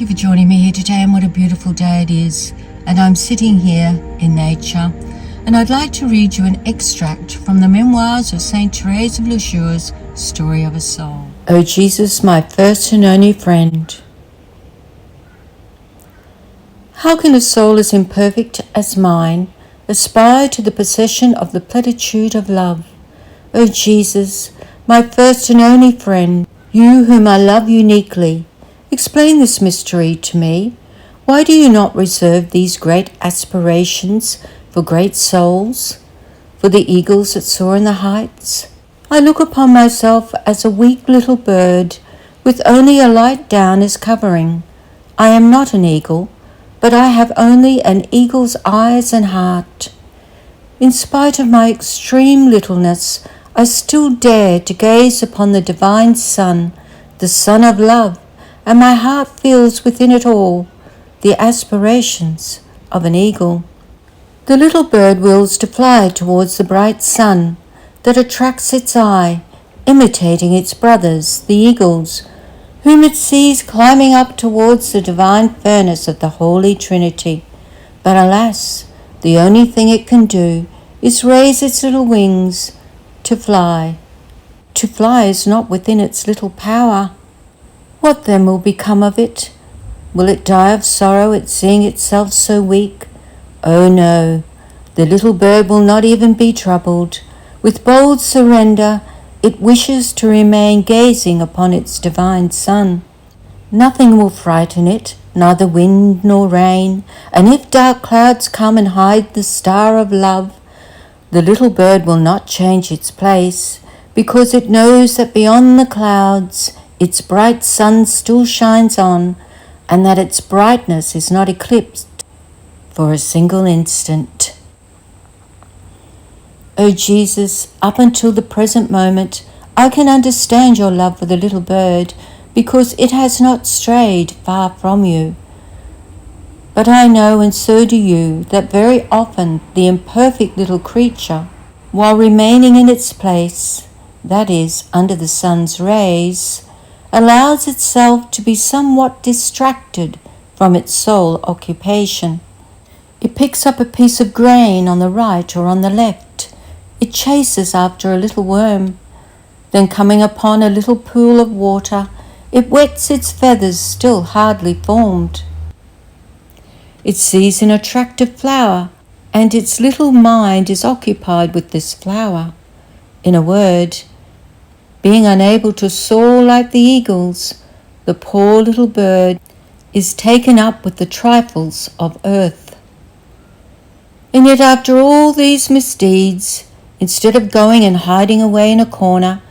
you for joining me here today, and what a beautiful day it is. And I'm sitting here in nature, and I'd like to read you an extract from the memoirs of St. Therese of Lisieux's Story of a Soul. O Jesus, my first and only friend. How can a soul as imperfect as mine aspire to the possession of the plenitude of love? O Jesus, my first and only friend, you whom I love uniquely, explain this mystery to me. Why do you not reserve these great aspirations for great souls, for the eagles that soar in the heights? I look upon myself as a weak little bird with only a light down as covering. I am not an eagle, but I have only an eagle's eyes and heart. In spite of my extreme littleness, I still dare to gaze upon the divine sun, the sun of love, and my heart feels within it all the aspirations of an eagle. The little bird wills to fly towards the bright sun that attracts its eye, imitating its brothers, the eagles, whom it sees climbing up towards the divine furnace of the Holy Trinity. But alas, the only thing it can do is raise its little wings to fly. To fly is not within its little power. What then will become of it? Will it die of sorrow at seeing itself so weak? Oh no, the little bird will not even be troubled. With bold surrender, it wishes to remain gazing upon its divine sun. Nothing will frighten it, neither wind nor rain, and if dark clouds come and hide the star of love, the little bird will not change its place, because it knows that beyond the clouds its bright sun still shines on, and that its brightness is not eclipsed for a single instant. O Jesus, up until the present moment, I can understand your love for the little bird, because it has not strayed far from you. But I know, and so do you, that very often the imperfect little creature, while remaining in its place, that is, under the sun's rays, allows itself to be somewhat distracted from its sole occupation. It picks up a piece of grain on the right or on the left. It chases after a little worm. Then, coming upon a little pool of water, it wets its feathers still hardly formed. It sees an attractive flower, and its little mind is occupied with this flower. In a word, being unable to soar like the eagles, the poor little bird is taken up with the trifles of earth. And yet after all these misdeeds, instead of going and hiding away in a corner,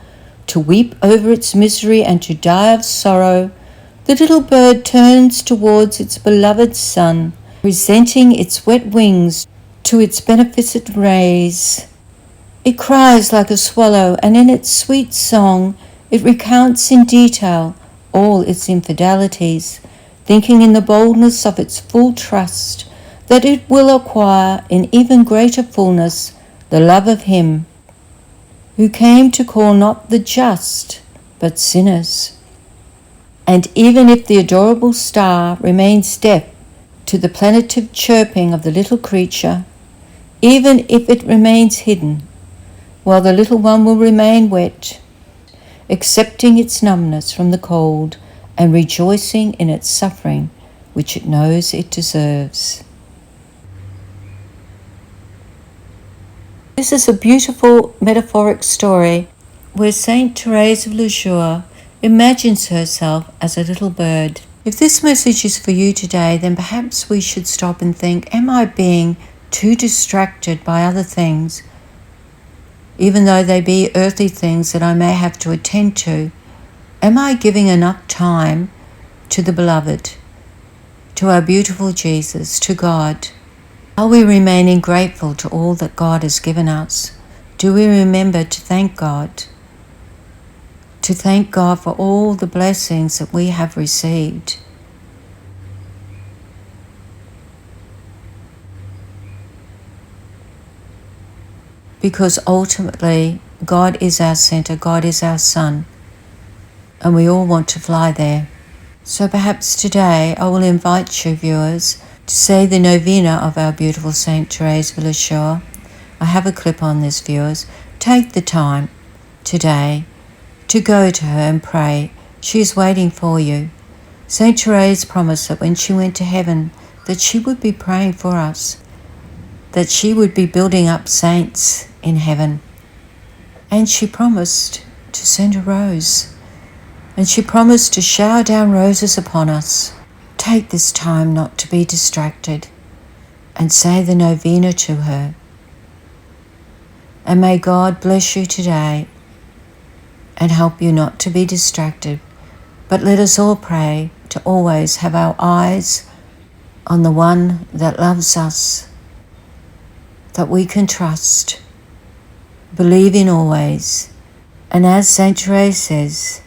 to weep over its misery and to die of sorrow, the little bird turns towards its beloved sun, presenting its wet wings to its beneficent rays. It cries like a swallow, and in its sweet song it recounts in detail all its infidelities, thinking in the boldness of its full trust that it will acquire in even greater fullness the love of Him who came to call not the just, but sinners. And even if the adorable star remains deaf to the plaintive chirping of the little creature, even if it remains hidden, while the little one will remain wet, accepting its numbness from the cold and rejoicing in its suffering, which it knows it deserves. This is a beautiful metaphoric story where St. Therese of Lisieux imagines herself as a little bird. If this message is for you today, then perhaps we should stop and think, am I being too distracted by other things, even though they be earthly things that I may have to attend to? Am I giving enough time to the beloved, to our beautiful Jesus, to God? Are we remaining grateful to all that God has given us? Do we remember to thank God? To thank God for all the blessings that we have received. Because ultimately, God is our center, God is our sun, and we all want to fly there. So perhaps today I will invite you, viewers, to say the Novena of our beautiful Saint Therese of Lisieux. I have a clip on this, viewers. Take the time today to go to her and pray. She is waiting for you. Saint Therese promised that when she went to heaven, that she would be praying for us, that she would be building up saints in heaven. And she promised to send a rose. And she promised to shower down roses upon us. Take this time not to be distracted and say the Novena to her. And may God bless you today and help you not to be distracted. But let us all pray to always have our eyes on the one that loves us, that we can trust, believe in always. And as Saint Therese says,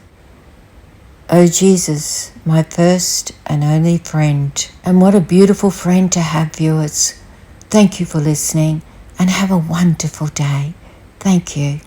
"O Jesus, my first and only friend." And what a beautiful friend to have, viewers. Thank you for listening and have a wonderful day. Thank you.